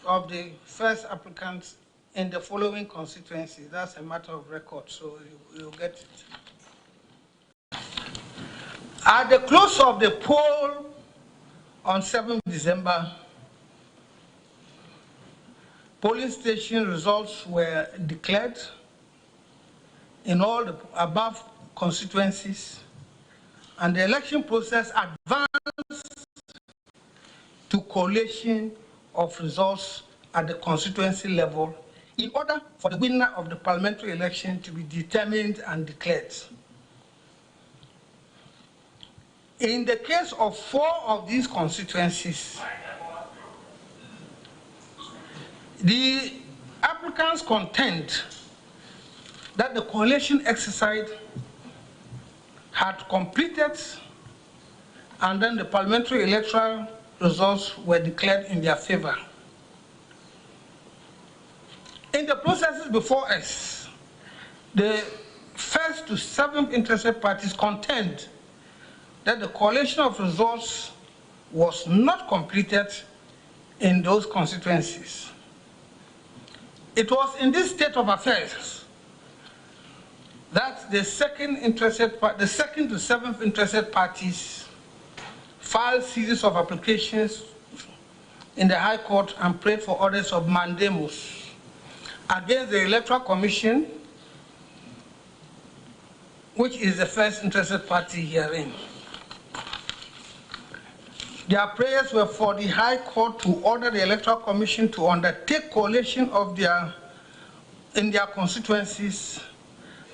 of the first applicants in the following constituencies. That's a matter of record, so you'll get it. At the close of the poll on 7th December, polling station results were declared in all the above constituencies, and the election process advanced to collation of results at the constituency level in order for the winner of the parliamentary election to be determined and declared. In the case of 4 of these constituencies, the applicants contend that the collation exercise had completed and then the parliamentary electoral results were declared in their favor. In the processes before us, the 1st to 7th interested parties contend that the collation of results was not completed in those constituencies. It was in this state of affairs that the 2nd to 7th interested parties filed series of applications in the High Court and prayed for orders of mandamus against the Electoral Commission, which is the first interested party herein. Their prayers were for the High Court to order the Electoral Commission to undertake collation of in their constituencies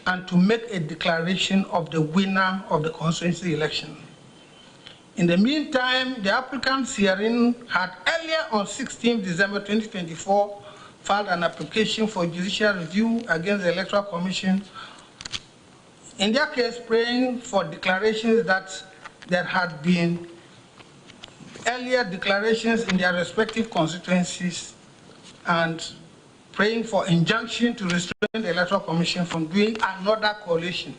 and to make a declaration of the winner of the constituency election. In the meantime, the applicants herein had earlier on 16th December 2024 filed an application for judicial review against the Electoral Commission, in their case praying for declarations that there had been earlier declarations in their respective constituencies and praying for injunction to restrain the Electoral Commission from doing another collation.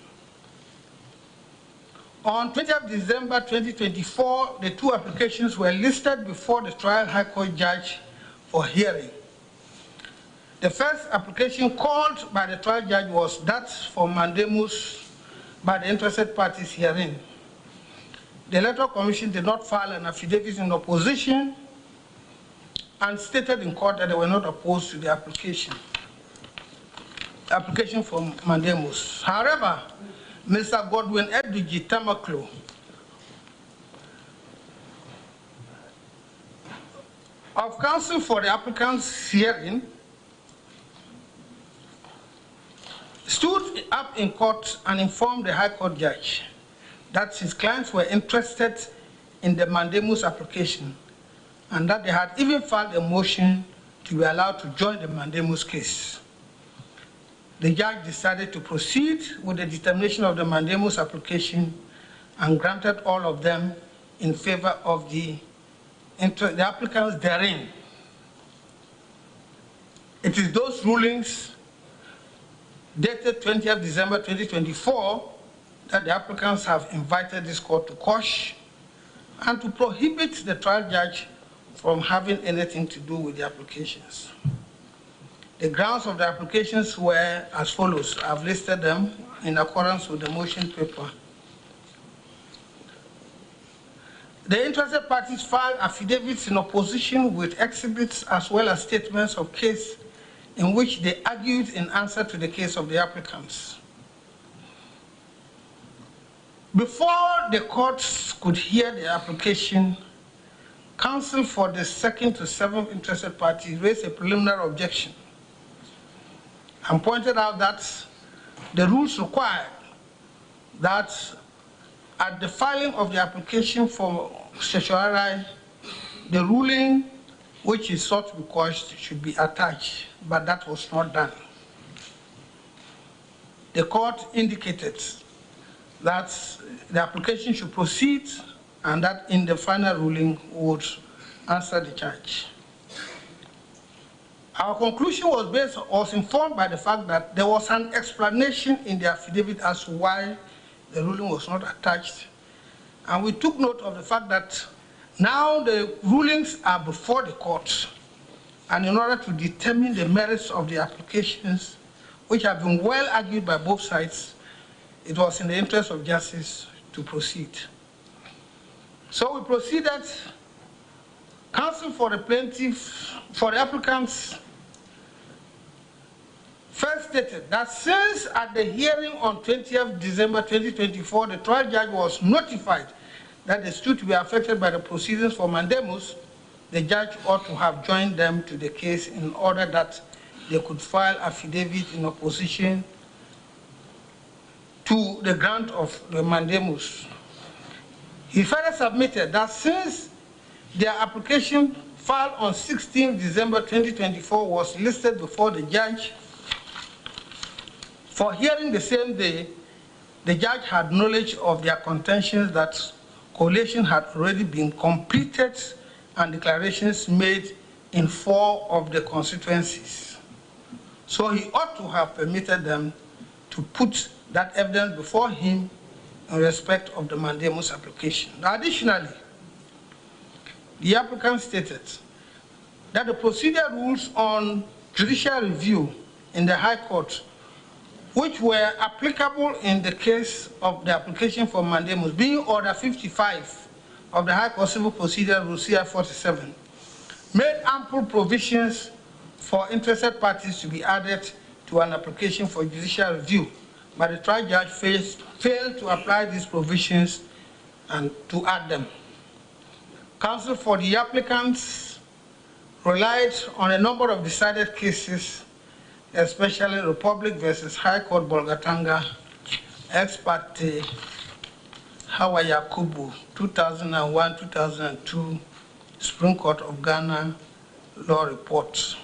On 20th December 2024, the 2 applications were listed before the trial High Court judge for hearing. The first application called by the trial judge was that for mandamus by the interested parties herein. The Electoral Commission did not file an affidavit in opposition and stated in court that they were not opposed to the application for mandamus. However, Mr. Godwin Edwigi Tamaklo of counsel for the applicants herein stood up in court and informed the High Court judge that his clients were interested in the mandamus application and that they had even filed a motion to be allowed to join the mandamus case. The judge decided to proceed with the determination of the mandamus application and granted all of them in favor of the applicants therein. It is those rulings dated 20th December 2024 that the applicants have invited this court to quash and to prohibit the trial judge from having anything to do with the applications. The grounds of the applications were as follows. I've listed them in accordance with the motion paper. The interested parties filed affidavits in opposition with exhibits as well as statements of case in which they argued in answer to the case of the applicants. Before the courts could hear the application, counsel for the 2nd to 7th interested party raised a preliminary objection and pointed out that the rules require that at the filing of the application for certiorari, the ruling which is sought to be quashed should be attached, but that was not done. The court indicated that the application should proceed and that in the final ruling would answer the charge. Our conclusion was informed by the fact that there was an explanation in the affidavit as to why the ruling was not attached, and we took note of the fact that now the rulings are before the court and in order to determine the merits of the applications, which have been well argued by both sides, it was in the interest of justice to proceed. So we proceeded. Counsel for the plaintiff, for the applicants, first stated that since at the hearing on 20th December 2024, the trial judge was notified that the suit to be affected by the proceedings for mandamus, the judge ought to have joined them to the case in order that they could file affidavit in opposition to the grant of the mandamus. He further submitted that since their application filed on 16 December 2024 was listed before the judge for hearing the same day, the judge had knowledge of their contentions that collation had already been completed and declarations made in 4 of the constituencies. So he ought to have permitted them to put that evidence before him in respect of the mandamus application. Additionally, the applicant stated that the procedure rules on judicial review in the High Court, which were applicable in the case of the application for mandamus, being Order 55 of the High Court Civil Procedure Rule CR 47, made ample provisions for interested parties to be added to an application for judicial review, but the trial judge failed to apply these provisions and to add them. Counsel for the applicants relied on a number of decided cases, especially Republic versus High Court Bolgatanga, ex parte Hawa Yakubu, 2001-2002, Supreme Court of Ghana Law Report.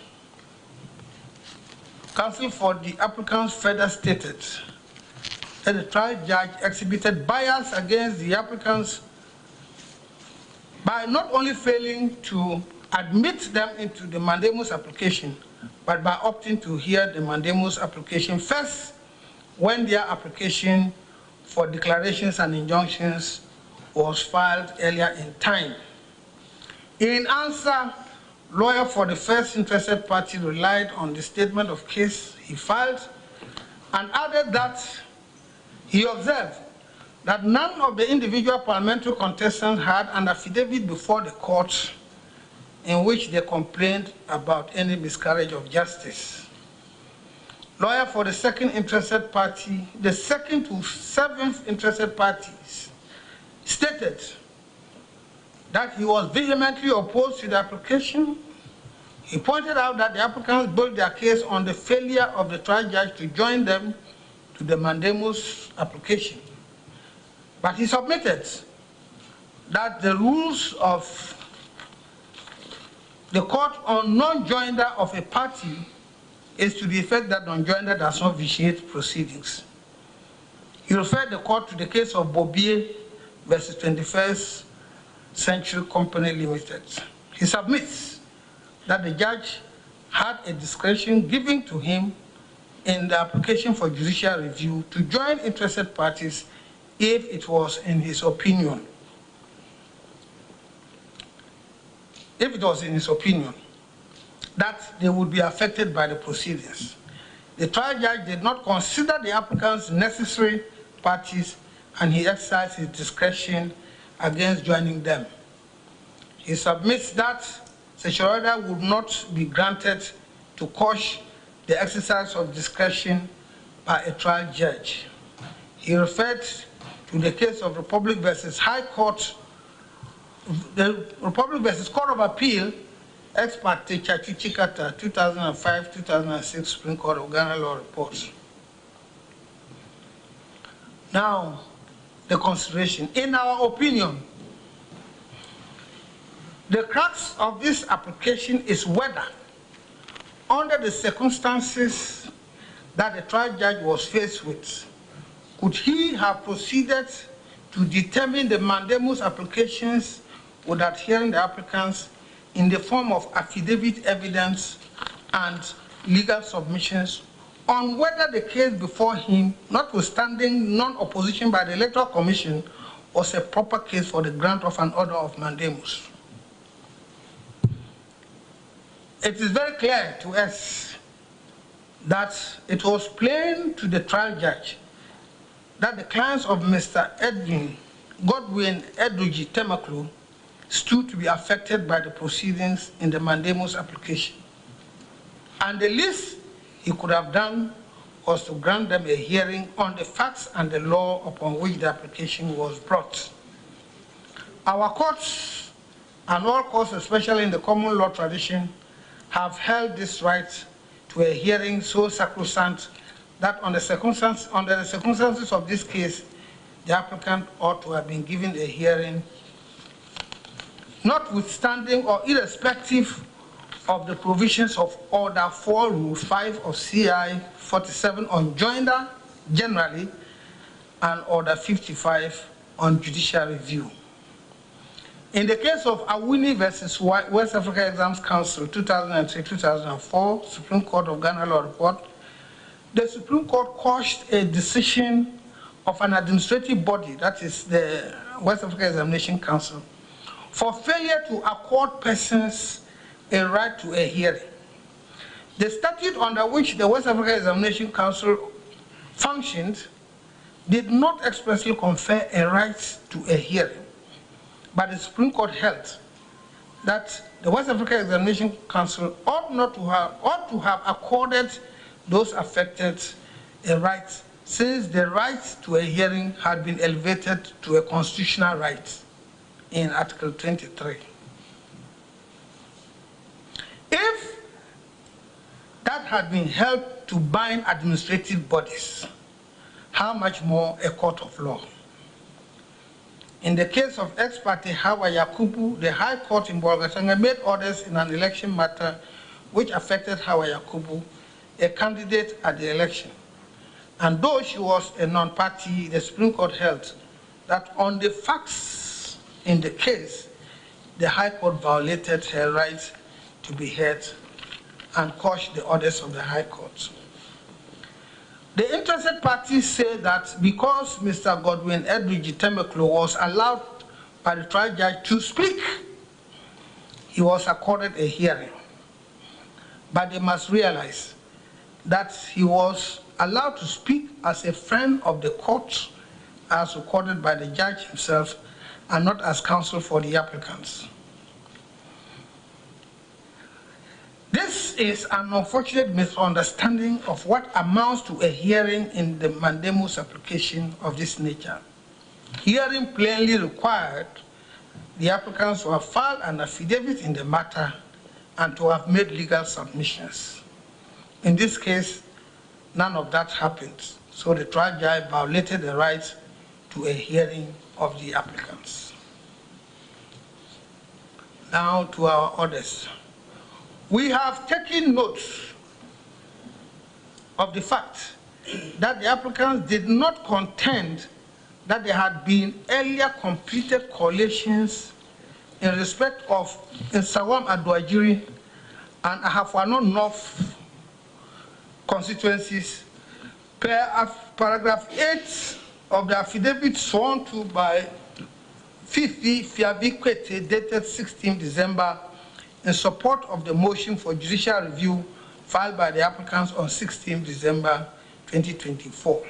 Counsel for the applicants further stated that the trial judge exhibited bias against the applicants by not only failing to admit them into the mandamus application, but by opting to hear the mandamus application first when their application for declarations and injunctions was filed earlier in time. In answer, lawyer for the first interested party relied on the statement of case he filed and added that he observed that none of the individual parliamentary contestants had an affidavit before the court in which they complained about any miscarriage of justice. Lawyer for the second interested party, the second to 7th interested parties, stated that he was vehemently opposed to the application. He pointed out that the applicants built their case on the failure of the trial judge to join them to the mandamus application. But he submitted that the rules of the court on non-joinder of a party is to the effect that non-joinder does not vitiate proceedings. He referred the court to the case of Bobier versus 21st Century Company Limited. He submits that the judge had a discretion given to him in the application for judicial review to join interested parties if it was in his opinion. If it was in his opinion that they would be affected by the proceedings. The trial judge did not consider the applicants necessary parties and he exercised his discretion against joining them. He submits that such order would not be granted to quash the exercise of discretion by a trial judge. He referred to the case of Republic versus High Court, the Republic versus Court of Appeal, ex parte Chachichikata, 2005-2006 Supreme Court of Ghana Law Report. Now, the consideration. In our opinion, the crux of this application is whether, under the circumstances that the trial judge was faced with, could he have proceeded to determine the mandamus applications without hearing the applicants in the form of affidavit evidence and legal submissions on whether the case before him, notwithstanding non-opposition by the Electoral Commission, was a proper case for the grant of an order of mandamus. it is very clear to us that it was plain to the trial judge that the clients of Mr. Godwin Edwidge Temaklo stood to be affected by the proceedings in the mandamus application. And the least he could have done was to grant them a hearing on the facts and the law upon which the application was brought. Our courts and all courts, especially in the common law tradition, have held this right to a hearing so sacrosanct that under the circumstances of this case, the applicant ought to have been given a hearing, notwithstanding or irrespective of the provisions of Order 4, Rule 5 of CI 47 on joinder generally, and Order 55 on judicial review. In the case of Awuni versus West Africa Exams Council 2003-2004, Supreme Court of Ghana Law Report, the Supreme Court quashed a decision of an administrative body, that is the West Africa Examination Council, for failure to accord persons a right to a hearing. The statute under which the West Africa Examination Council functioned did not expressly confer a right to a hearing, but the Supreme Court held that the West Africa Examination Council ought to have accorded those affected a right, since the right to a hearing had been elevated to a constitutional right in Article 23. If that had been held to bind administrative bodies, how much more a court of law? In the case of ex parte Hawa Yakubu, the High Court in Bolgatanga made orders in an election matter which affected Hawa Yakubu, a candidate at the election. And though she was a non-party, the Supreme Court held that on the facts in the case, the High Court violated her right to be heard and quashed the orders of the High Court. The interested parties say that because Mr. Godwin Edwidge Temaklo was allowed by the trial judge to speak, he was accorded a hearing. But they must realize that he was allowed to speak as a friend of the court, as recorded by the judge himself, and not as counsel for the applicants. This is an unfortunate misunderstanding of what amounts to a hearing in the mandamus application of this nature. Hearing plainly required the applicants to have filed an affidavit in the matter and to have made legal submissions. In this case, none of that happened, so the trial judge violated the right to a hearing of the applicants. Now to our orders. We have taken note of the fact that the applicants did not contend that there had been earlier completed collations in respect of Nsawam Adwajiri and Ahafwano North constituencies per paragraph 8 of the affidavit sworn to by Fifi Fiabi Kwete dated 16 December in support of the motion for judicial review filed by the applicants on 16 December 2024.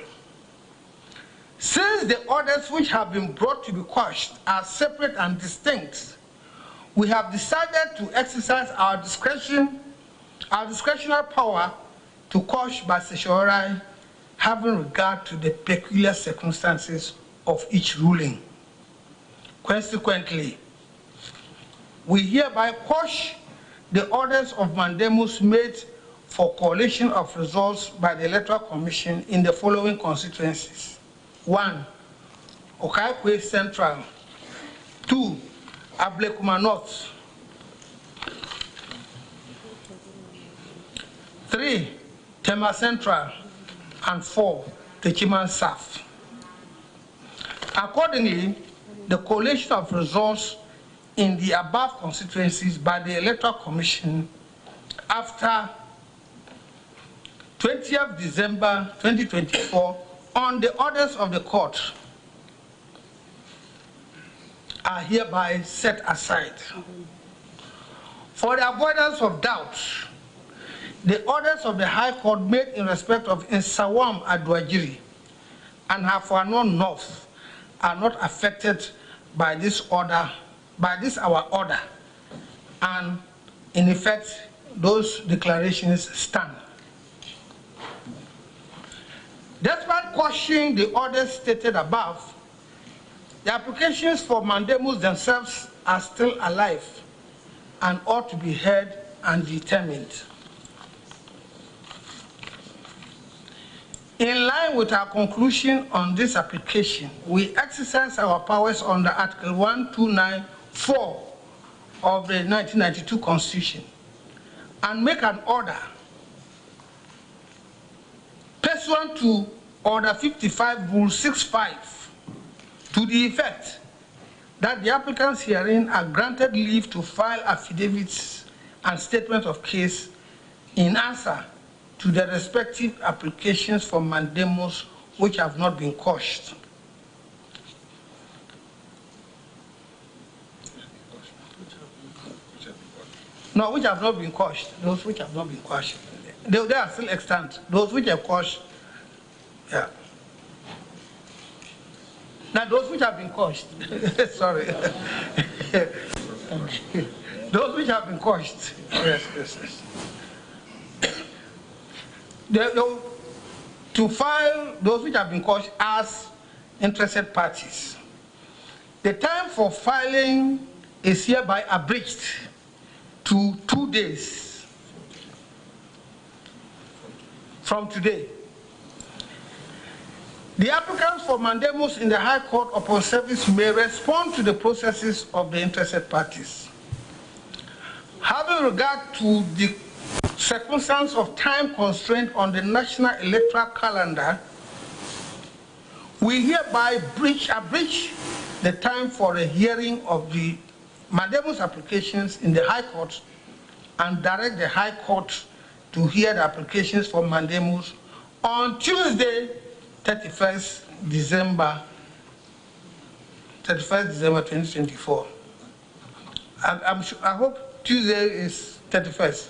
Since the orders which have been brought to be quashed are separate and distinct, we have decided to exercise our discretionary power to quash by certiorari, having regard to the peculiar circumstances of each ruling. Consequently, we hereby quash the orders of mandamus made for collation of results by the Electoral Commission in the following constituencies. 1. Okaikwe Central. 2. Ablekuma North. 3. Tema Central. And 4. Techiman South. Accordingly, the collation of results in the above constituencies by the Electoral Commission after 20th December 2024 on the orders of the court are hereby set aside. For the avoidance of doubt, the orders of the High Court made in respect of Nsawam Adwajiri and Hafuanon North are not affected by this order, our order, and in effect, those declarations stand. Despite questioning the orders stated above, the applications for mandamus themselves are still alive and ought to be heard and determined. In line with our conclusion on this application, we exercise our powers under Article 129(4) of the 1992 Constitution and make an order pursuant to Order 55, Rule 65, to the effect that the applicants herein are granted leave to file affidavits and statements of case in answer to the respective applications for mandamus which have not been quashed. No, which have not been quashed. Those which have not been quashed. They are still extant. Those which have quashed, yeah. Now those which have been quashed, sorry. Those which have been quashed, yes. To file those which have been quashed as interested parties. The time for filing is hereby abridged to 2 days from today. The applicants for mandamus in the High Court upon service may respond to the processes of the interested parties. Having regard to the circumstance of time constraint on the national electoral calendar, we hereby abridge the time for a hearing of the mandamus applications in the High Court and direct the High Court to hear the applications for mandamus on Tuesday, 31st December 2024. I hope Tuesday is 31st.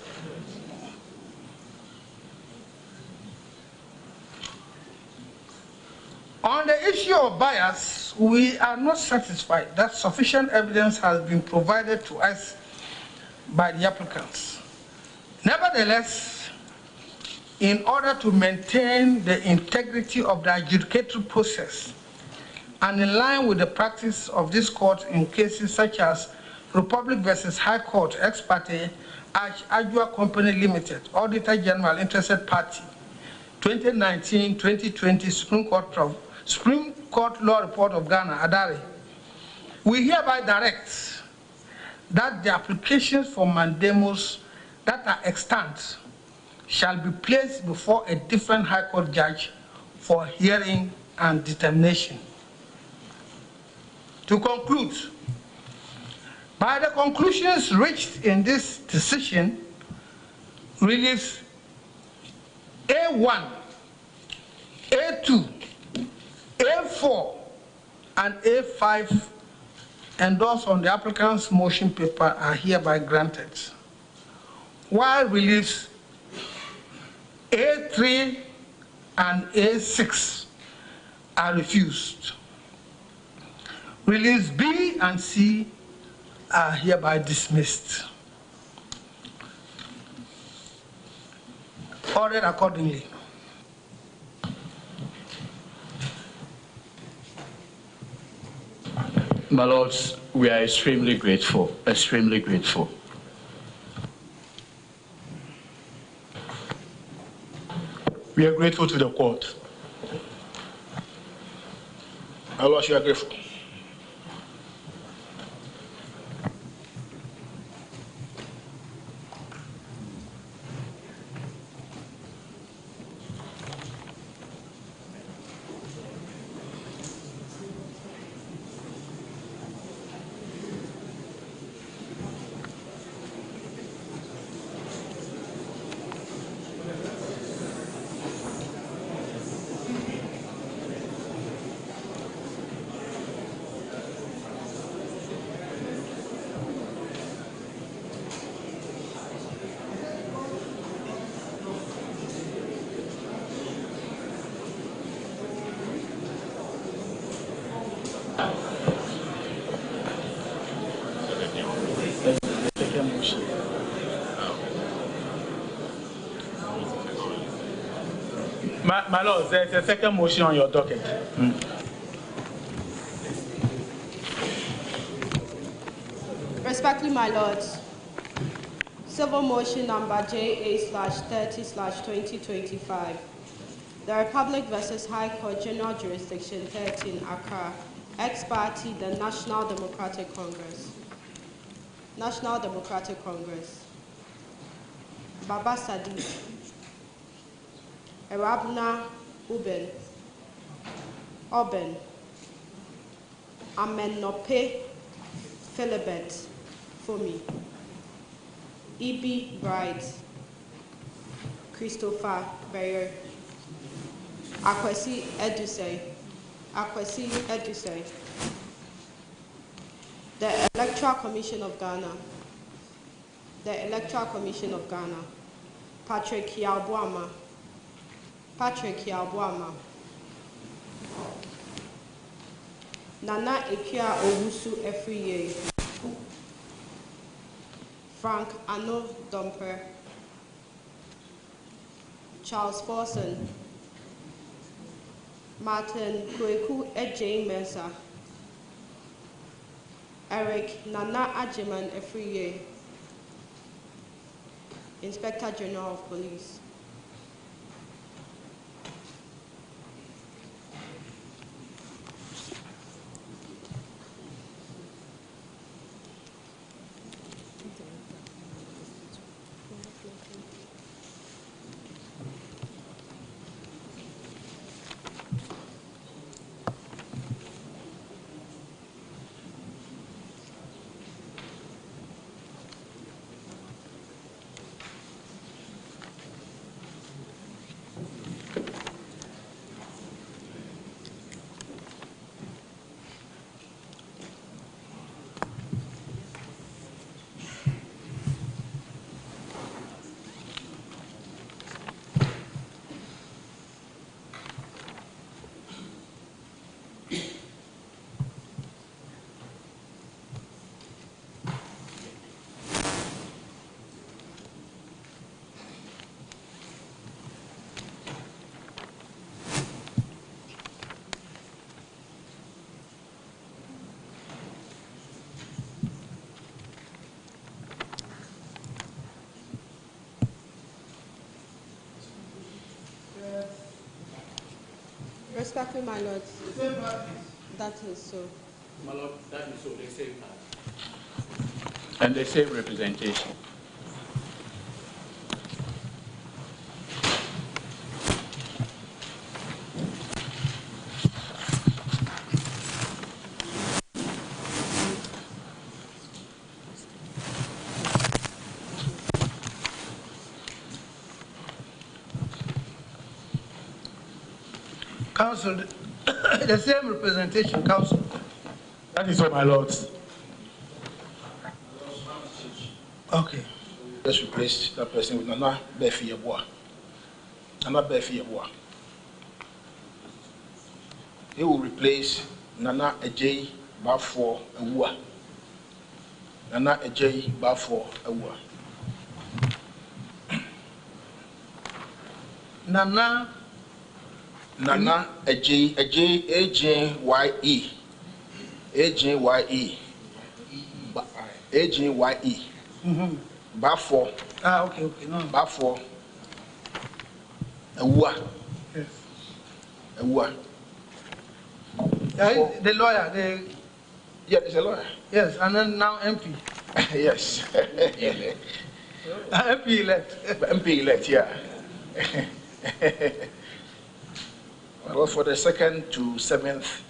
On the issue of bias, we are not satisfied that sufficient evidence has been provided to us by the applicants. Nevertheless, in order to maintain the integrity of the adjudicatory process and in line with the practice of this court in cases such as Republic versus High Court ex parte Ajua Company Limited, Auditor General Interested Party, 2019-2020 Supreme Court Law Report of Ghana, Adare, we hereby direct that the applications for mandamus that are extant shall be placed before a different High Court judge for hearing and determination. To conclude, by the conclusions reached in this decision, reliefs A1, A2, A4, and A5 endorsed on the applicant's motion paper are hereby granted, while reliefs A3 and A6 are refused. Reliefs B and C are hereby dismissed. Ordered accordingly. My lords, we are extremely grateful, extremely grateful. We are grateful to the court. My lords, you are grateful. My Lord, there's a second motion on your docket. Respectfully, my lords, civil motion number JA/30/2025. The Republic versus High Court General Jurisdiction 13, Accra. Ex-party, the National Democratic Congress. National Democratic Congress. Baba Sadiq. Erabna Uben. Oben. Amenope Philibert Fomi. Ibi Bright. Christopher Bayer. Akwesi Edusei. Akwesi Edusei. The Electoral Commission of Ghana. The Electoral Commission of Ghana. Patrick Yalbuama. Patrick Yalbuama. Nana Ekia Owusu Efriye. Frank Ano Domper. Charles Forson. Martin Kweku Ejay Mensah. Eric Nana Ajiman Efriye. Inspector General of Police. Respectfully, my lords. That is so. My Lord, that is so. They same party. And the same representation. Council, the same representation, Council. That is all, my lords. Okay. Let's replace that person with Nana Befi Yeboah. Nana Befi Yeboah. He will replace Nana Ejay Bafo Awua. Nana Ejay Bafo Awua. Nana Ejay Ajye Ajye Bafo. Okay, no. Bafo Awua. Yes. Awua. The lawyer, Yeah, he's a lawyer. yes, and then now MP. Yes. MP elect. MP elect, yeah. Well, for the 2nd to 7th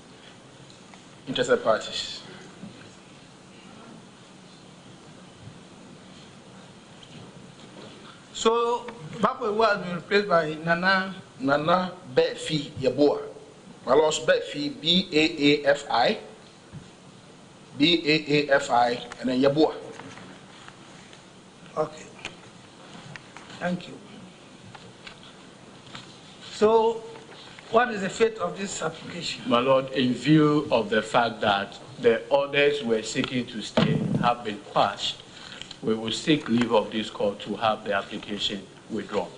interested parties. So, Bafo has been replaced by Nana Befi Yeboah. My lord's Befi, Baafi, and then Yeboah. Okay. Thank you. So, what is the fate of this application? My Lord, in view of the fact that the orders we're seeking to stay have been quashed, we will seek leave of this court to have the application withdrawn.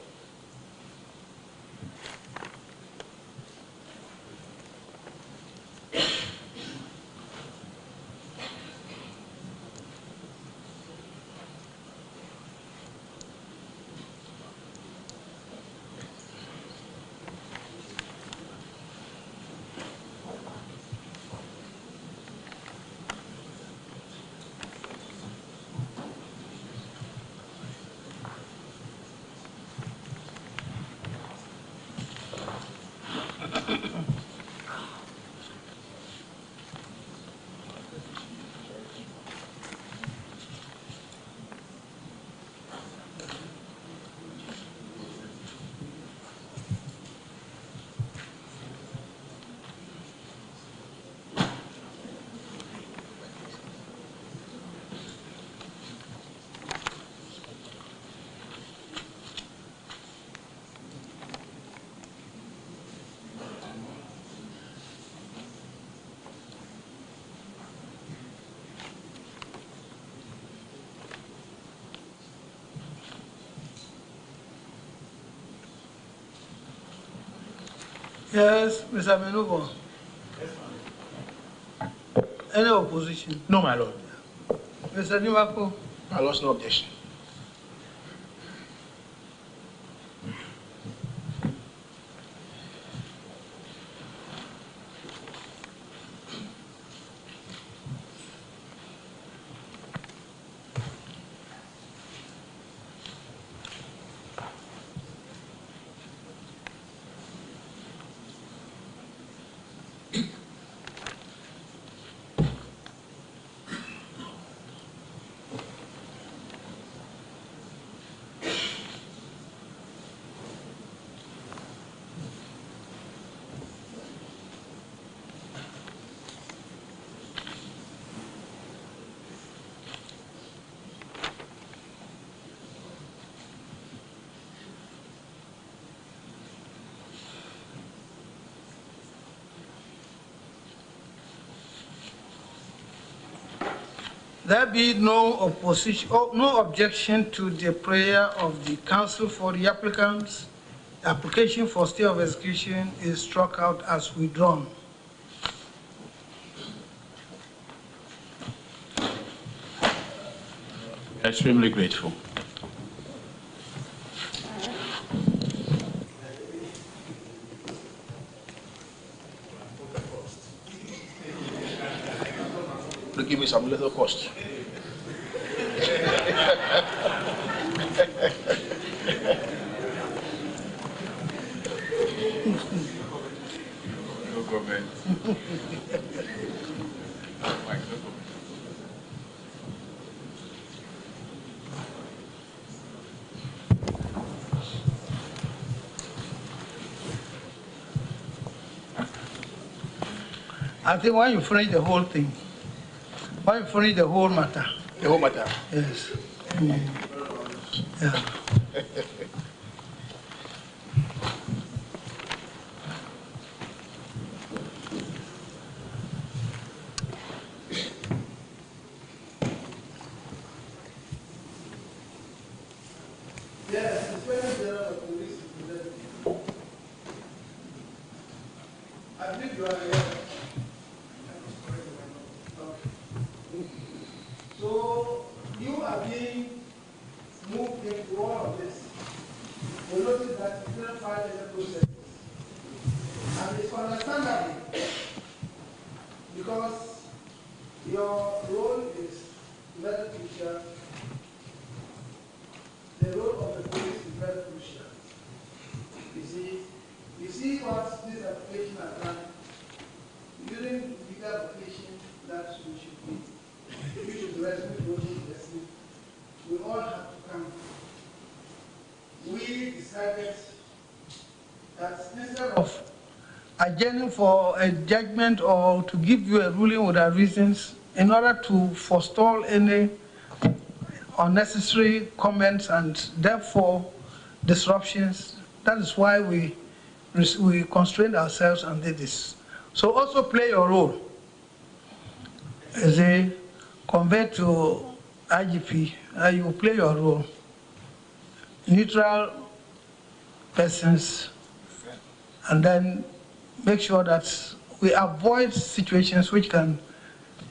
Yes, Mr. Menugo. Any opposition? No, my lord. Mr. Nimako? My lord's no objection. There be no opposition, no objection to the prayer of the council for the applicants. The application for stay of execution is struck out as withdrawn. We are extremely grateful. To give me some little cost. No comment. I think when you finish the whole thing, when you finish the whole matter. The whole matter. Yes. Yeah. Yes, Inspector General of Police is presenting. I think you are here. So you are being moved into all of this. You notice that you didn't file any process. And it's understandable because your role is very crucial. The role of the police is very crucial. You see what this application has done. During the application that we should be, we should rescue those. We all have to come. We decided that instead of adjourning for a judgment or to give you a ruling without reasons, in order to forestall any unnecessary comments and therefore disruptions, that is why we constrained ourselves and did this. So also play your role as a compared to IGP, you play your role. Neutral persons, and then make sure that we avoid situations which can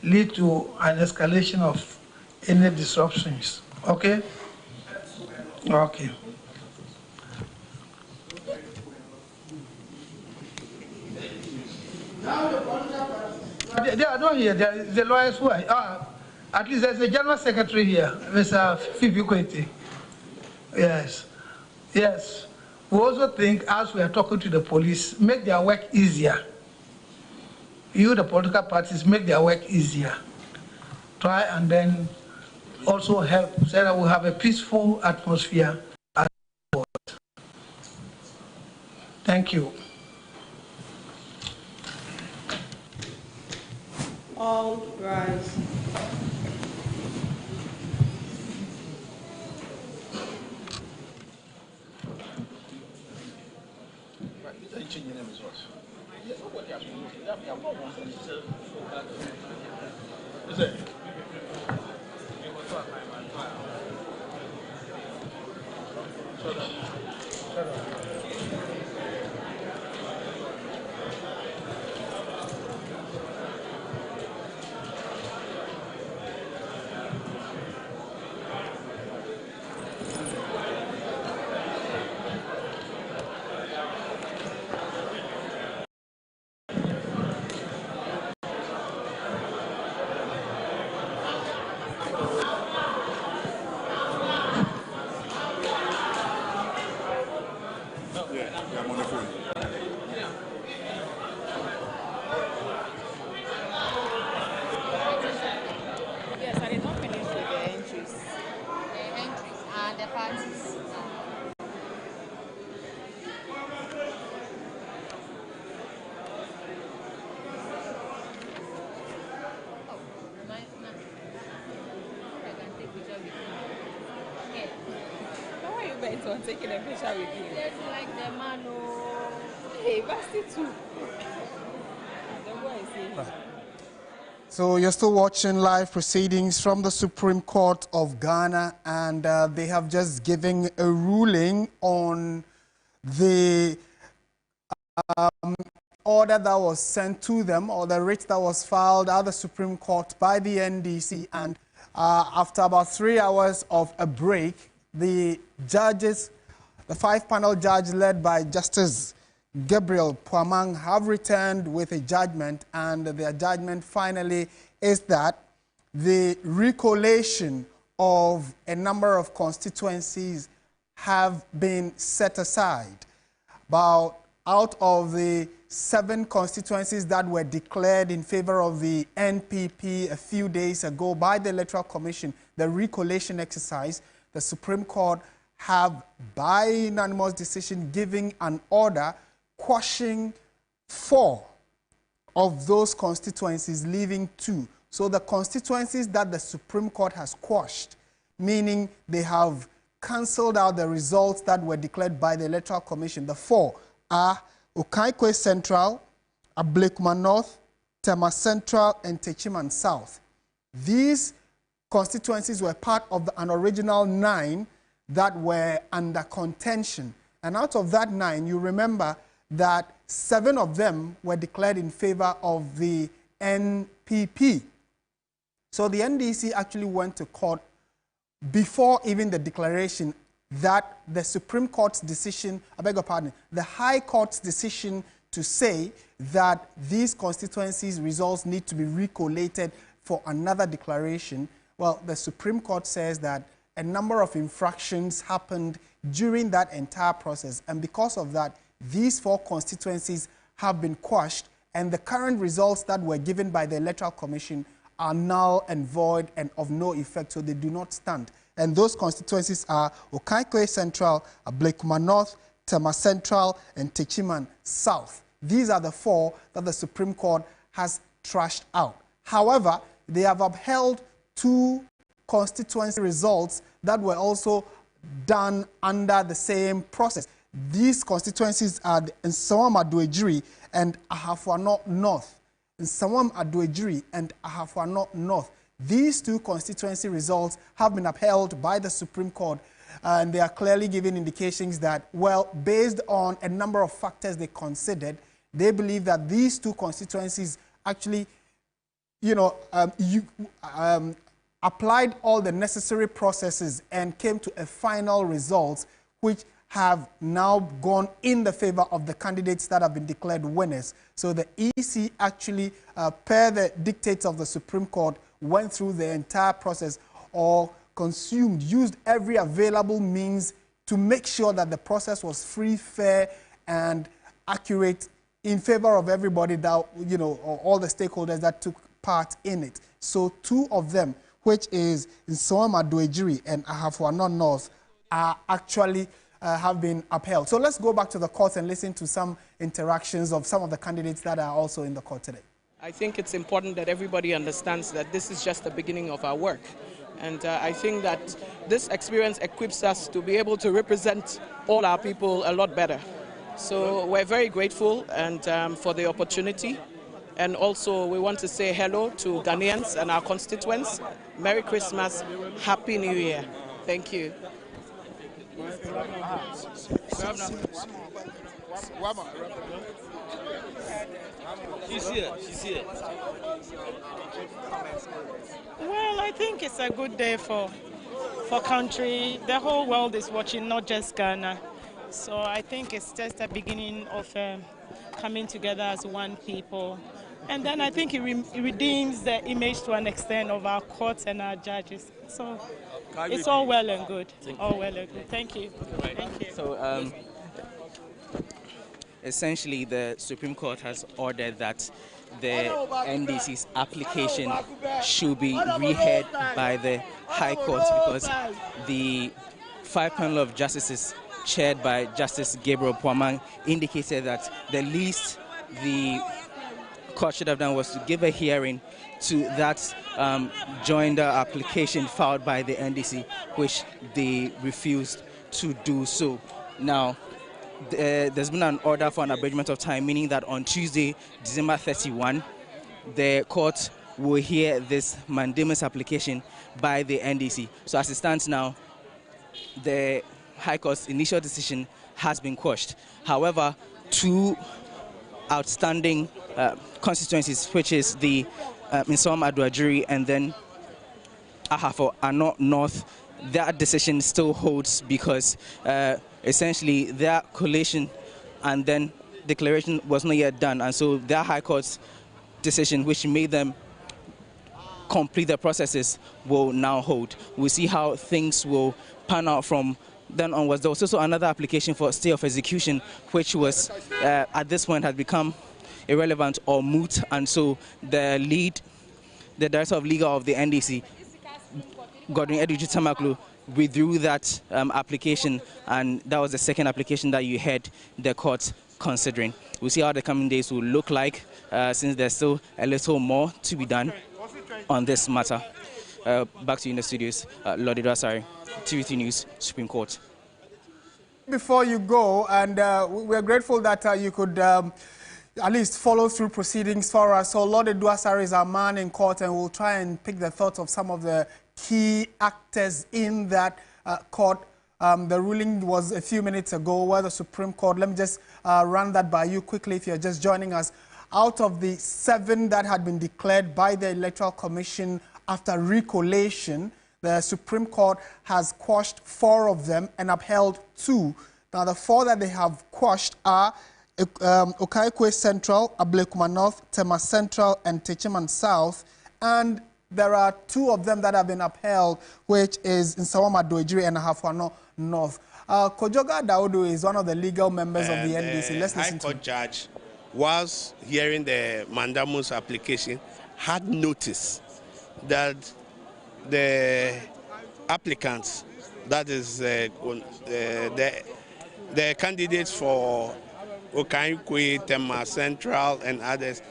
lead to an escalation of any disruptions. Okay? Okay. Now the political parties. They are not here. The lawyers who are. At least there's a general secretary here, Mr. Fifi Kwete. Yes. Yes. We also think, as we are talking to the police, make their work easier. You, the political parties, make their work easier. Try and then also help so that we have a peaceful atmosphere at the board. Thank you. All rise. the parties. How are you bent on taking a picture with you? Just like the man, oh. Hey, Basti too. The boy is saying. So you're still watching live proceedings from the Supreme Court of Ghana, and they have just given a ruling on the order that was sent to them, or the writ that was filed at the Supreme Court by the NDC. And after about 3 hours of a break, the judges, the 5-panel judge led by Justice Gabriel Puamang, have returned with a judgment, and their judgment finally is that the recollation of a number of constituencies have been set aside. About out of the 7 constituencies that were declared in favor of the NPP a few days ago by the Electoral Commission, the recollation exercise, the Supreme Court have, by unanimous decision, giving an order quashing 4 of those constituencies, leaving 2. So the constituencies that the Supreme Court has quashed, meaning they have cancelled out the results that were declared by the Electoral Commission, the 4 are Okaikwe Central, Ablekuma North, Tema Central, and Techiman South. These constituencies were part of an original 9 that were under contention. And out of that 9, you remember that 7 of them were declared in favor of the NPP. So the NDC actually went to court before even the declaration that the Supreme Court's decision, I beg your pardon, the High Court's decision to say that these constituencies' results need to be recollated for another declaration. Well, the Supreme Court says that a number of infractions happened during that entire process, and because of that, these 4 constituencies have been quashed, and the current results that were given by the Electoral Commission are null and void and of no effect, so they do not stand. And those constituencies are Okaikwe Central, Ablekuma North, Tema Central, and Techiman South. These are the 4 that the Supreme Court has trashed out. However, they have upheld 2 constituency results that were also done under the same process. These constituencies are Nsawam Adoejiri and Ahafua North. Nsawam Adoejiri and Ahafua North. These 2 constituency results have been upheld by the Supreme Court, and they are clearly giving indications that, well, based on a number of factors they considered, they believe that these 2 constituencies actually, applied all the necessary processes and came to a final result, which have now gone in the favor of the candidates that have been declared winners. So the EC actually, per the dictates of the Supreme Court, went through the entire process, or used every available means to make sure that the process was free, fair, and accurate in favor of everybody that, all the stakeholders that took part in it. So 2 of them, which is Nsawam Adoejiri and Ahafua North, are actually have been upheld. So let's go back to the court and listen to some interactions of some of the candidates that are also in the court today. I think it's important that everybody understands that this is just the beginning of our work. And I think that this experience equips us to be able to represent all our people a lot better. So we're very grateful and for the opportunity. And also we want to say hello to Ghanaians and our constituents. Merry Christmas, Happy New Year. Thank you. She's here. Well, I think it's a good day for country. The whole world is watching, not just Ghana. So I think it's just a beginning of coming together as one people. And then I think it redeems the image to an extent of our courts and our judges. So it's all well and good. All well and good. Thank you. Thank you. So essentially, the Supreme Court has ordered that the NDC's application should be reheard by the High Court because the 5 panel of justices chaired by Justice Gabriel Puamang indicated that the least the court should have done was to give a hearing to that joinder application filed by the NDC, which they refused to do so. Now, there's been an order for an abridgment of time, meaning that on Tuesday, December 31, the court will hear this mandamus application by the NDC. So as it stands now, the High Court's initial decision has been quashed. However, two outstanding constituencies, which is the Nsawam Aduajiri and then Ahafo Ano North, that decision still holds because essentially their collation and then declaration was not yet done, and so their High Court's decision, which made them complete the processes, will now hold. We'll see how things will pan out from then onwards. There was also another application for stay of execution, which was at this point has become irrelevant or moot, and so the director of legal of the NDC, Godwin Eduji Tamaklu, withdrew that application, and that was the second application that you had the court considering. We'll see how the coming days will look like, since there's still a little more to be done on this matter. Back to you in the studios. Lord Idwasari, TV3 News, Supreme Court. Before you go, and we're grateful that you could at least follow through proceedings for us. So Lord Idwasari is our man in court, and we'll try and pick the thoughts of some of the key actors in that court. The ruling was a few minutes ago where the Supreme Court, let me just run that by you quickly if you're just joining us. Out of the 7 that had been declared by the Electoral Commission after recollation, the Supreme Court has quashed 4 of them and upheld 2. Now, the 4 that they have quashed are Okaikwe Central, Ablekuma North, Tema Central, and Techiman South. And there are 2 of them that have been upheld, which is Nsawam Aduajiri and Ahafo North. Kojoga Daudu is one of the legal members of the NDC. Let's listen to him. High Court judge, whilst hearing the mandamus application, had noticed that the applicants, that is the candidates for Okaikwe, Tema Central, and others,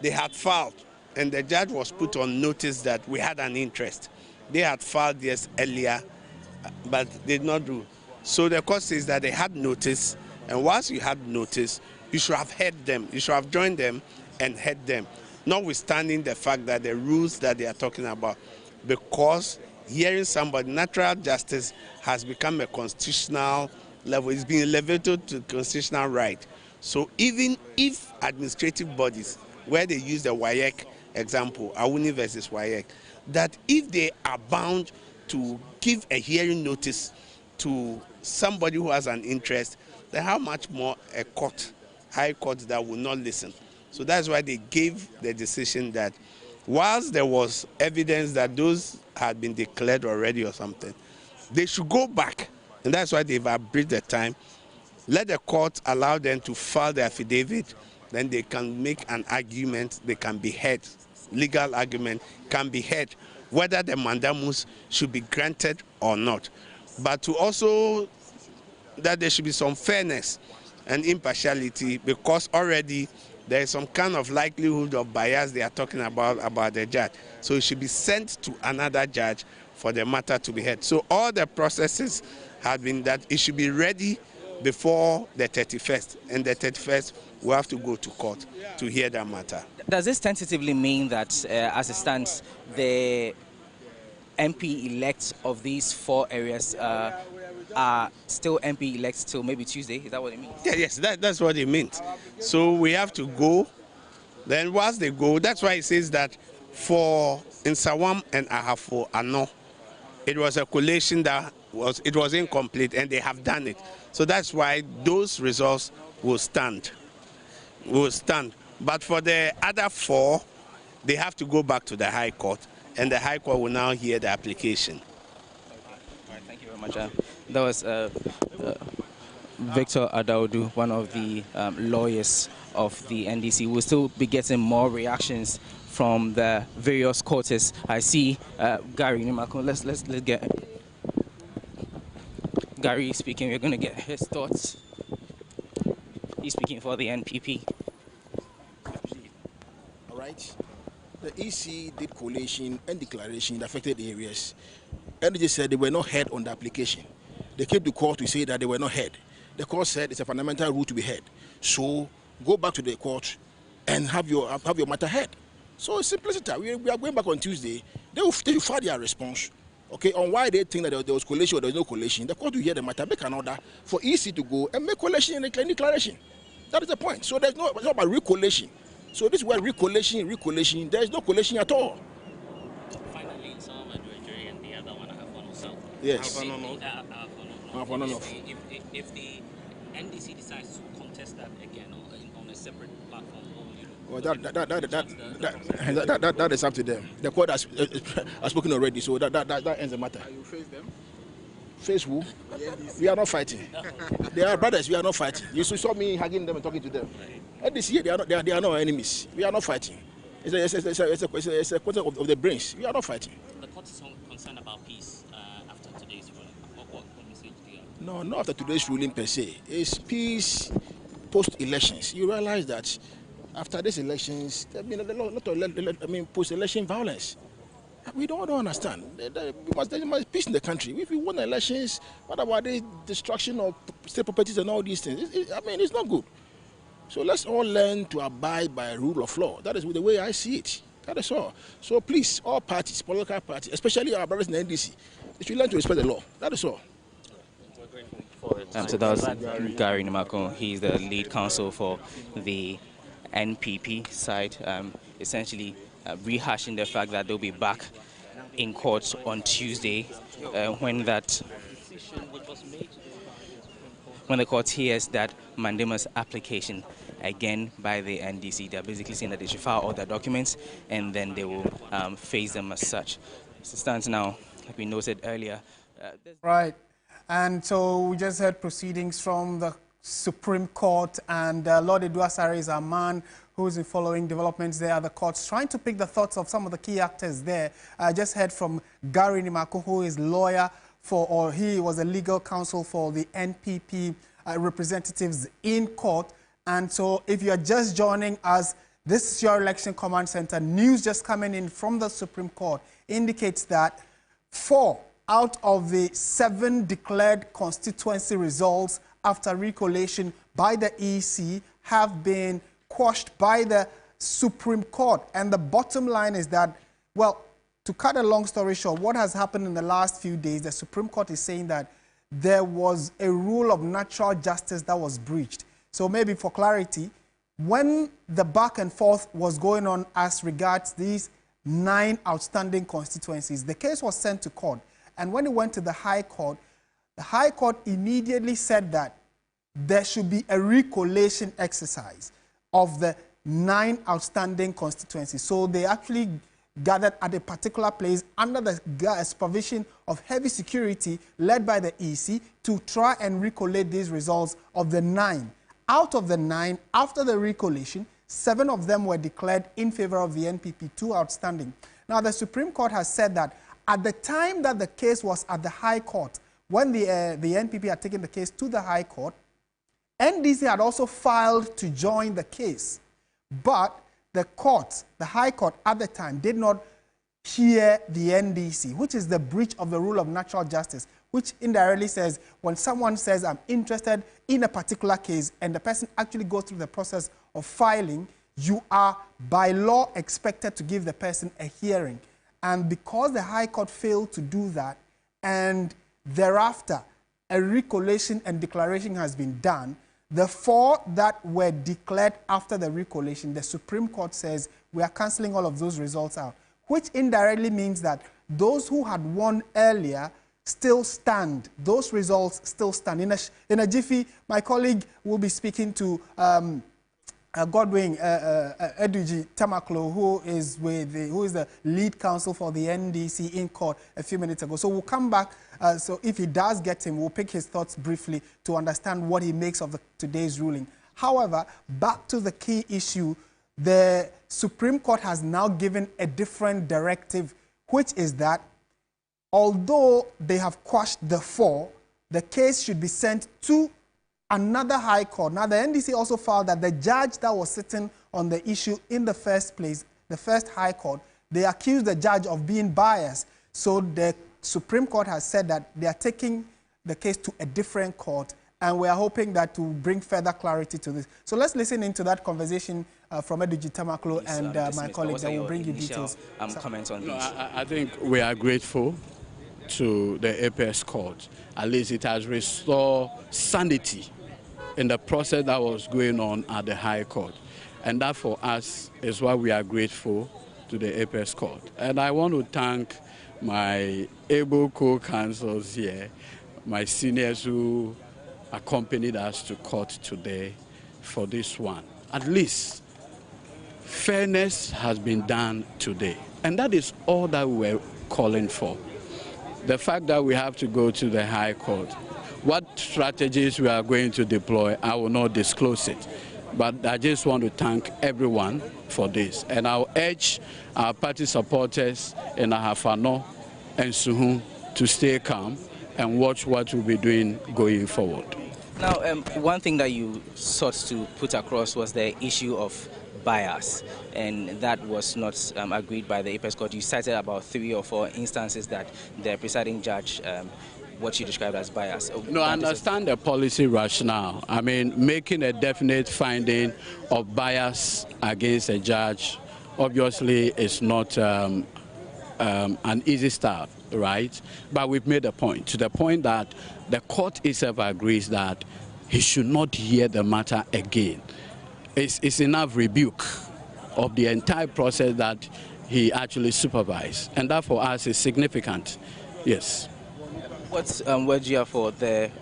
they had filed, and the judge was put on notice that we had an interest. They had filed this earlier, but did not do. So the court says that they had notice, and once you had notice, you should have heard them. You should have joined them and heard them, notwithstanding the fact that the rules that they are talking about, because hearing somebody, natural justice has become a constitutional level. It's been elevated to constitutional right. So even if administrative bodies, where they use the WAEC example, Awuni versus WAEC, that if they are bound to give a hearing notice to somebody who has an interest, then how much more a court, high court, that will not listen. So that's why they gave the decision that whilst there was evidence that those had been declared already or something, they should go back. And that's why they've abridged the time. Let the court allow them to file the affidavit, then they can make an argument, they can be heard. Legal argument can be heard, whether the mandamus should be granted or not. But to also, that there should be some fairness and impartiality, because already there is some kind of likelihood of bias they are talking about the judge. So it should be sent to another judge for the matter to be heard. So all the processes have been that it should be ready before the 31st, and the 31st we have to go to court to hear that matter. Does this tentatively mean that, as it stands, the MP-elects of these 4 areas are still MP-elects till maybe Tuesday? Is that what it means? Yeah, yes, that's what it means. So we have to go. Then once they go, that's why it says that for Nsawam and Ahafo Ano, it was a collation that was incomplete, and they have done it. So that's why those results will stand. But for the other 4, they have to go back to the High Court, and the High Court will now hear the application. All right, thank you very much. That was Victor Adaudu, one of the lawyers of the NDC. We'll still be getting more reactions from the various quarters. I see Gary Nimakun. Let's get. Gary is speaking. We're going to get his thoughts. He's speaking for the NPP. All right. The EC did collation and declaration in the affected areas. NDC said they were not heard on the application. They came to court to say that they were not heard. The court said it's a fundamental rule to be heard. So go back to the court and have your matter heard. So it's simplicity. We are going back on Tuesday. They will file their response. Okay, on why they think that there was collation or there was no collation. The court will hear the matter, make an order for EC to go and make collation and a declaration. That is the point. So it's not about recollation. So this word recollation, there is no collation at all. Finally, some of jury and the other one have gone south. Yes. If the NDC decides to contest that again on a separate platform, well, that is up to them. The court has spoken already, so that ends the matter. You face them? Face who? We are not fighting. They are brothers. We are not fighting. You saw me hugging them and talking to them. And this year they are not enemies. We are not fighting. It's a question of the brains. We are not fighting. The court is concerned about peace after today's ruling. What message do you have? No, not after today's ruling per se. It's peace post-elections. You realize that after these elections, there have been a lot of post-election violence. We don't understand. There must be peace in the country. If we won elections, what about the destruction of state properties and all these things? It's not good. So let's all learn to abide by rule of law. That is the way I see it. That is all. So please, all parties, political parties, especially our brothers in the NDC, they should learn to respect the law. That is all. So that was Gary Nimako. He's the lead counsel for the NPP side, essentially rehashing the fact that they'll be back in court on Tuesday when the court hears that mandamus application again by the NDC. They're basically saying that they should file all their documents and then they will face them as such. As it stands now, like we noted earlier. Right. And so we just heard proceedings from the Supreme Court, and Lord Eduasare is our man who's been following developments there at the courts, trying to pick the thoughts of some of the key actors there. I just heard from Gary Nimako, who is lawyer he was a legal counsel for the NPP representatives in court. And so if you're just joining us, this is your Election Command Center. News just coming in from the Supreme Court indicates that 4 out of the 7 declared constituency results after recollation by the EC have been quashed by the Supreme Court. And the bottom line is that, well, to cut a long story short, what has happened in the last few days, the Supreme Court is saying that there was a rule of natural justice that was breached. So maybe for clarity, when the back and forth was going on as regards these 9 outstanding constituencies, the case was sent to court. And when it went to the High Court immediately said that there should be a recollation exercise of the 9 outstanding constituencies. So they actually gathered at a particular place under the supervision of heavy security led by the EC to try and recollate these results of the 9. Out of the 9, after the recollation, 7 of them were declared in favor of the NPP, 2 outstanding. Now, the Supreme Court has said that at the time that the case was at the High Court, when the NPP had taken the case to the High Court, NDC had also filed to join the case. But the High Court at the time did not hear the NDC, which is the breach of the rule of natural justice, which indirectly says when someone says, I'm interested in a particular case, and the person actually goes through the process of filing, you are by law expected to give the person a hearing. And because the High Court failed to do that, and thereafter a recollation and declaration has been done, the 4 that were declared after the recollation, the Supreme Court says we are cancelling all of those results out, which indirectly means that those who had won earlier still stand. Those results still stand. In a jiffy, my colleague will be speaking to Godwin Eduji Tamaklo, who is the lead counsel for the NDC in court a few minutes ago. So we'll come back. So if he does get him, we'll pick his thoughts briefly to understand what he makes of today's ruling. However, back to the key issue, the Supreme Court has now given a different directive, which is that although they have quashed the 4, the case should be sent to another high court. Now, the NDC also found that the judge that was sitting on the issue in the first place, the first high court, they accused the judge of being biased. So the Supreme Court has said that they are taking the case to a different court, and we are hoping that to bring further clarity to this. So let's listen into that conversation from Edigi Tamaklo and my colleague that will bring you details. Comments on these? I think we are grateful to the Apex Court. At least it has restored sanity in the process that was going on at the High Court. And that for us is why we are grateful to the Apex Court. And I want to thank my able co-counsels here, my seniors who accompanied us to court today for this one. At least fairness has been done today. And that is all that we're calling for. The fact that we have to go to the High Court, what strategies we are going to deploy, I will not disclose it. But I just want to thank everyone for this. And I'll urge our party supporters in Ahafano and Suhun to stay calm and watch what we'll be doing going forward. Now, one thing that you sought to put across was the issue of bias, and that was not agreed by the Apex Court. You cited about 3 or 4 instances that the presiding judge what you described as bias. No, I understand the policy rationale. I mean, making a definite finding of bias against a judge obviously is not an easy start, right? But we've made a point, to the point that the court itself agrees that he should not hear the matter again. It's enough rebuke of the entire process that he actually supervised. And that for us is significant, yes. What word do you have for the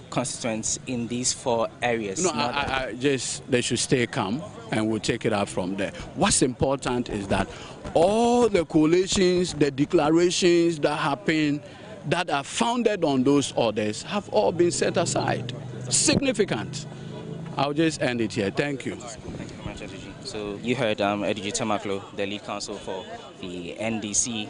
constituents in these 4 areas? No, I just, they should stay calm and we'll take it out from there. What's important is that all the coalitions, the declarations that happen, that are founded on those orders have all been set aside. Significant. I'll just end it here. Thank you. Thank you very much, Edigi. So you heard Edigi Tamaklo, the lead counsel for the NDC,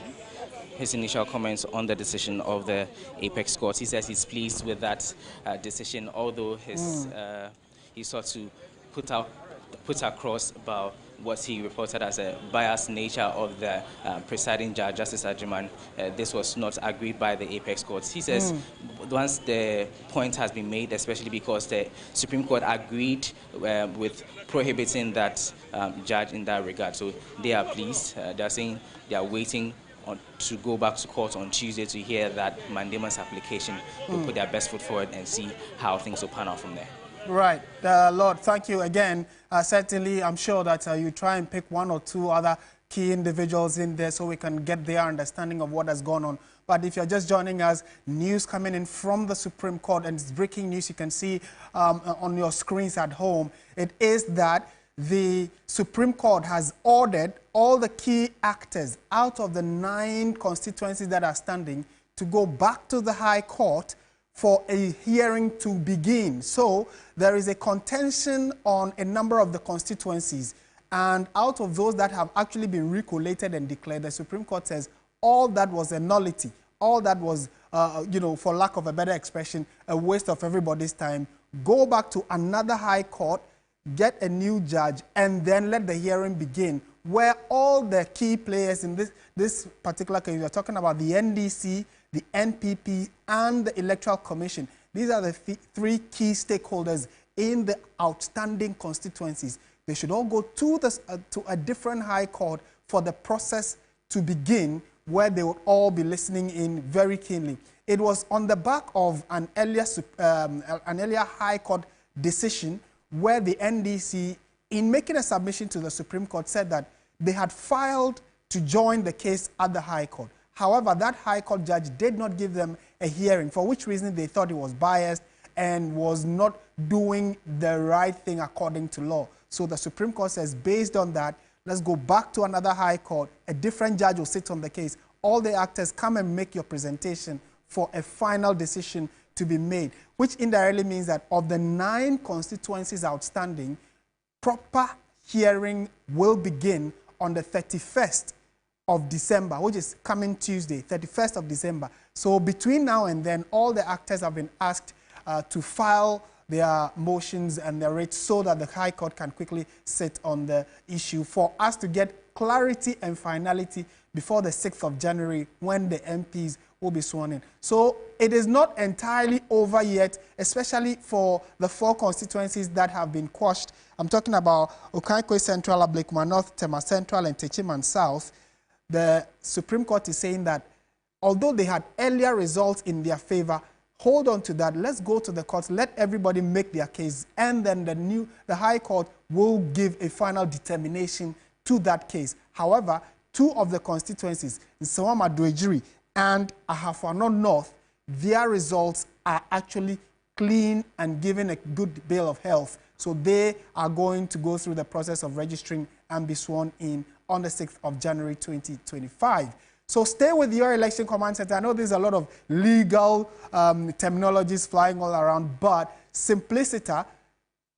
his initial comments on the decision of the Apex Court. He says he's pleased with that decision, although he sought to put across about what he reported as a biased nature of the presiding judge, Justice Agyemang. This was not agreed by the Apex Court. He says once the point has been made, especially because the Supreme Court agreed with prohibiting that judge in that regard, so they are pleased. They are saying they are waiting to go back to court on Tuesday to hear that mandamus application. Will put their best foot forward and see how things will pan out from there. Right. Lord, thank you again. Certainly, I'm sure that you try and pick 1 or 2 other key individuals in there so we can get their understanding of what has gone on. But if you're just joining us, news coming in from the Supreme Court, and it's breaking news you can see on your screens at home. It is that the Supreme Court has ordered all the key actors out of the 9 constituencies that are standing to go back to the High Court for a hearing to begin. So there is a contention on a number of the constituencies, and out of those that have actually been recollated and declared, the Supreme Court says all that was a nullity, all that was, for lack of a better expression, a waste of everybody's time. Go back to another High Court, get a new judge, and then let the hearing begin, where all the key players in this particular case, we're talking about the NDC, the NPP, and the Electoral Commission. These are the 3 key stakeholders in the outstanding constituencies. They should all go to a different High Court for the process to begin, where they will all be listening in very keenly. It was on the back of an earlier High Court decision where the NDC, in making a submission to the Supreme Court, said that they had filed to join the case at the High Court. However, that High Court judge did not give them a hearing, for which reason they thought he was biased and was not doing the right thing according to law. So the Supreme Court says, based on that, let's go back to another High Court. A different judge will sit on the case. All the actors come and make your presentation for a final decision to be made, which indirectly means that of the 9 constituencies outstanding, proper hearing will begin on the 31st of December, which is coming Tuesday, 31st of December. So between now and then, all the actors have been asked to file their motions and their writs so that the High Court can quickly sit on the issue for us to get clarity and finality before the 6th of January when the MPs will be sworn in. So it is not entirely over yet, especially for the 4 constituencies that have been quashed. I'm talking about Okaikwe Central, Ablekuma North, Tema Central, and Techiman South. The Supreme Court is saying that although they had earlier results in their favor, hold on to that. Let's go to the courts. Let everybody make their case, and then the High Court will give a final determination to that case. However, 2 of the constituencies, Nsawama Dwejiri and Ahafano North, their results are actually clean and given a good bill of health. So they are going to go through the process of registering and be sworn in on the 6th of January 2025. So stay with your election command center. I know there's a lot of legal terminologies flying all around, but simpliciter,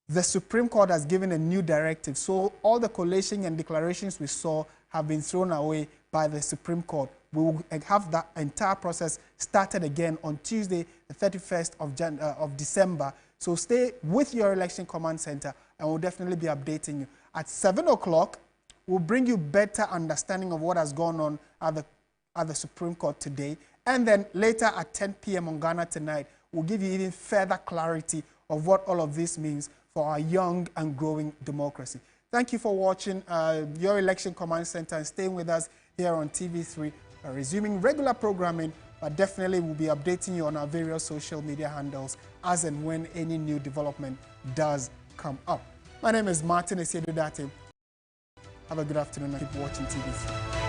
the Supreme Court has given a new directive. So all the collation and declarations we saw have been thrown away by the Supreme Court. We will have that entire process started again on Tuesday, the 31st of December. So stay with your election command center, and we'll definitely be updating you. At 7 o'clock, we'll bring you better understanding of what has gone on at the Supreme Court today. And then later at 10 p.m. on Ghana Tonight, we'll give you even further clarity of what all of this means for our young and growing democracy. Thank you for watching your election command center and staying with us here on TV3. Resuming regular programming, but definitely we'll be updating you on our various social media handles as and when any new development does come up. My name is Martin Esiedudate. Have a good afternoon and keep watching TV3.